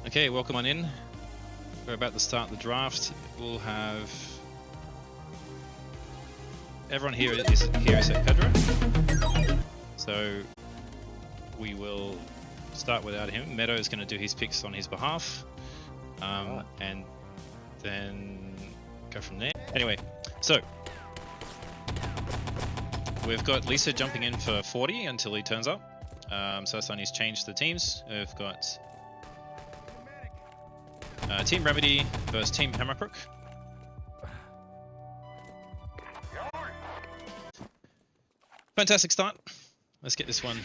Okay, welcome on in. We're about to start the draft. We'll have everyone here is at Pedro. So we will start without him. Meadow is going to do his picks on his behalf, and then go from there. Anyway, so we've got Lisa jumping in for 40 until he turns up. So that's when he's changed the teams. We've got Team Remedy versus Team Hammerkrook. Fantastic start. Let's get this one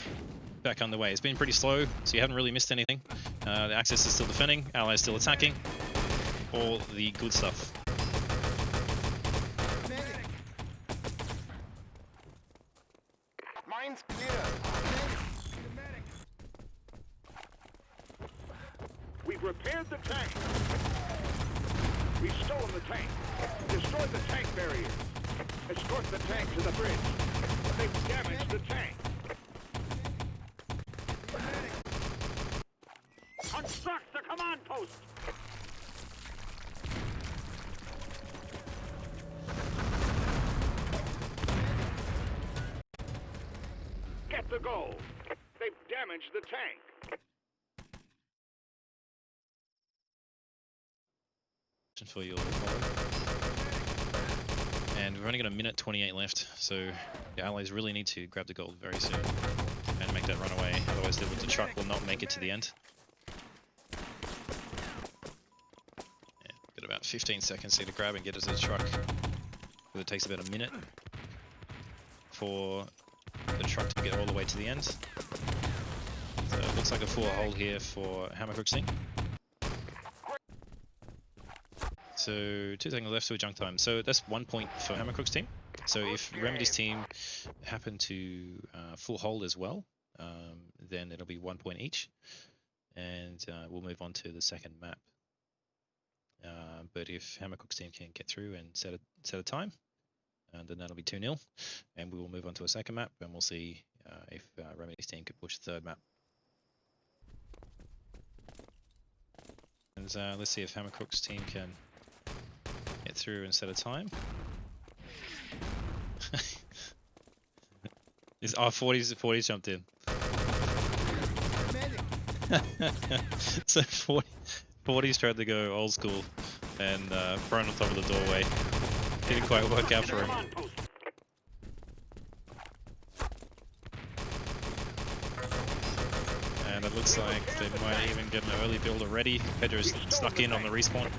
back underway. It's been pretty slow, so you haven't really missed anything. The Axis is still defending, Allies still attacking. All the good stuff. Mine's clear. We've repaired the tank. We've stolen the tank. Destroyed the tank barriers. Escort the tank to the bridge. They've damaged the tank. Construct the command post. Get the goal. They've damaged the tank. For your and we've only got a minute 28 left, so the Allies really need to grab the gold very soon and make that run away, otherwise the truck will not make it to the end. Yeah, got about 15 seconds here to grab and get us to the truck, because it takes about a minute for the truck to get all the way to the end. So it looks like a full hold here for Hammerkrook's team. So 2 seconds left to a junk time. So that's 1 point for Hammerkrook's team. So if Remedy's team happen to full hold as well, then it'll be 1 point each, and we'll move on to the second map. But if Hammerkrook's team can get through and set a time, then that'll be 2-0, and we will move on to a second map, and we'll see if Remedy's team could push the third map. And let's see if Hammerkrook's team can get through and set a time. Is 40's jumped in. So 40's tried to go old school and thrown on top of the doorway. Didn't quite work out for him. And it looks like they might even get an early build already. Pedro's snuck in on the respawn,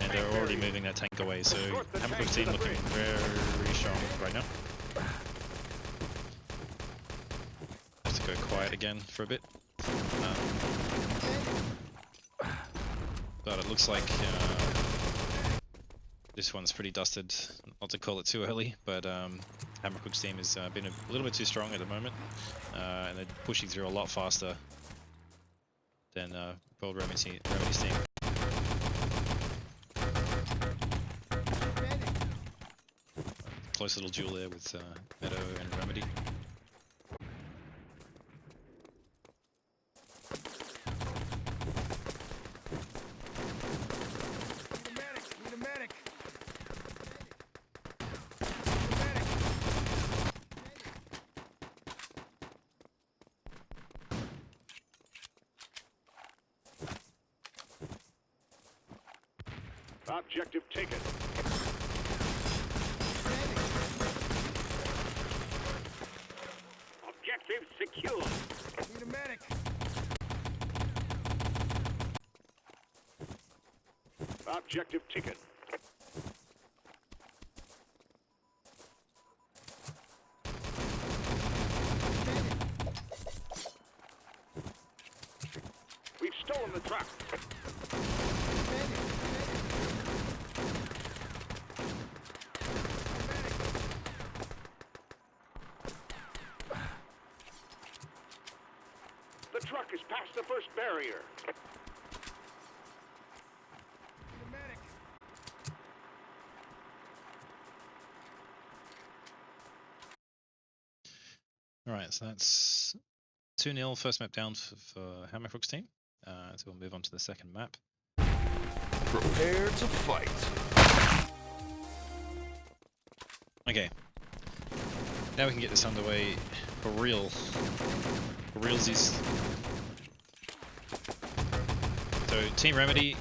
and they're already moving that tank away. So Hammerkrook's team looking very strong right now. Have to go quiet again for a bit. But it looks like this one's pretty dusted. Not to call it too early, but Hammerkrook's team has been a little bit too strong at the moment, and they're pushing through a lot faster than World Remedy's team. Close little duel there with Meadow and Remedy. Objective taken. Objective secure. Need a medic. Objective taken. We've stolen the truck. The truck is past the first barrier. Alright, so that's 2-0 first map down for Hammerkrook's team. So we'll move on to the second map. Prepare to fight. Okay. Now we can get this underway for real. For realsies. So Team Remedy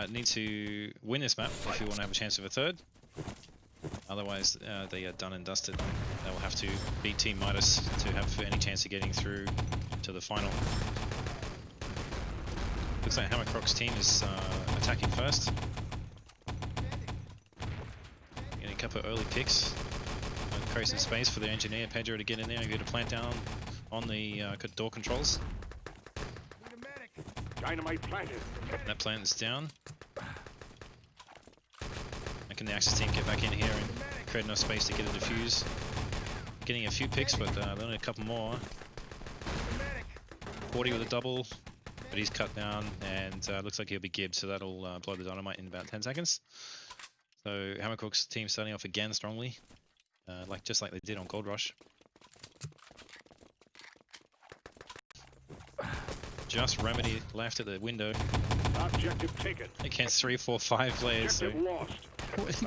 need to win this map if you want to have a chance of a third. Otherwise, they are done and dusted. They will have to beat Team Midas to have any chance of getting through to the final. Looks like hammerkrook's team is attacking first. Getting a couple of early picks. Create some space for the engineer Pedro to get in there and get a plant down on the door controls. Dynamite planted. That plant is down. And can the Axis team get back in here and create enough space to get a defuse? Getting a few picks, but only a couple more. 40 with a double, but he's cut down and looks like he'll be gibbed, so that'll blow the dynamite in about 10 seconds. So hammerkrook's team starting off again strongly, just like they did on Gold Rush. Just Remedy left at the window. Objective taken. Against 3, 4, 5 players. So Objective lost.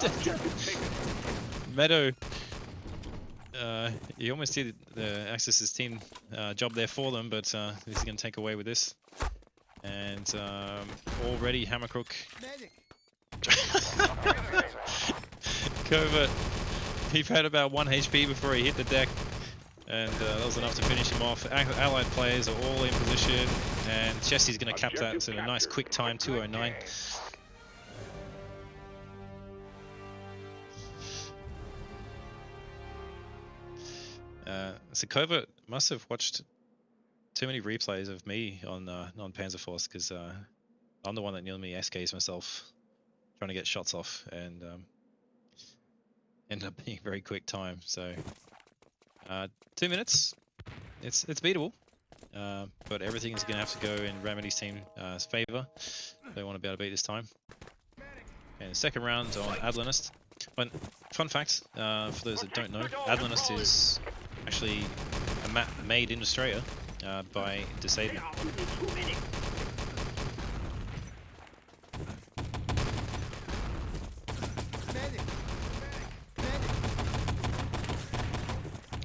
Objective taken. Meadow, he almost did the Axis' team job there for them, but he's going to take away with this. And already hammerkrook. Covert, he had about 1 HP before he hit the deck, and that was enough to finish him off. Allied players are all in position, and Jesse's going to cap that to a nice quick time, 2:09. So Covert must have watched too many replays of me on Panzer Force, because I'm the one that nearly SKs myself trying to get shots off, and ended up being a very quick time. So 2 minutes, it's beatable, but everything is going to have to go in Remedy's team's favor. They want to be able to beat this time. And second round on Adlanist. But fun fact, for those that don't know, Adlanist is actually a map made in Australia by Disabling.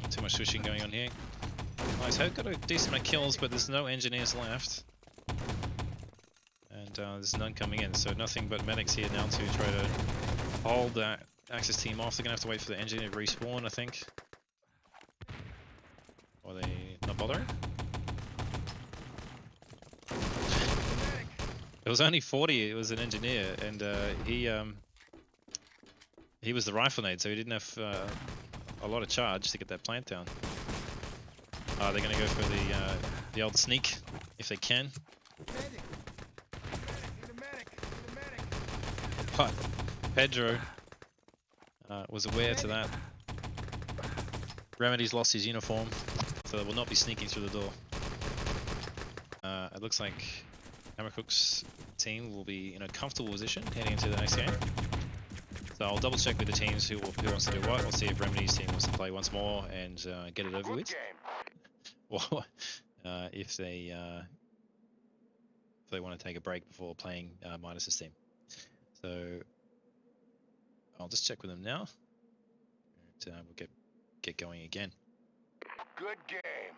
Too much switching going on here. Nice, I've got a decent amount of kills, but there's no engineers left. And there's none coming in, so nothing but medics here now to try to hold that Axis team off. They're going to have to wait for the engineer to respawn, I think. Or are they not bothering? It was only 40, it was an engineer, and he was the rifle nade, so he didn't have a lot of charge to get that plant down. They're going to go for the old sneak, if they can. But Pedro was aware to that. Remedy's lost his uniform, so they will not be sneaking through the door. It looks like hammerkrook's team will be in a comfortable position heading into the next game. So I'll double check with the teams who wants to do what. We'll see if Remedy's team wants to play once more and get it over with. Or if they want to take a break before playing Midas's team. So I'll just check with them now, and we'll get going again. Good game.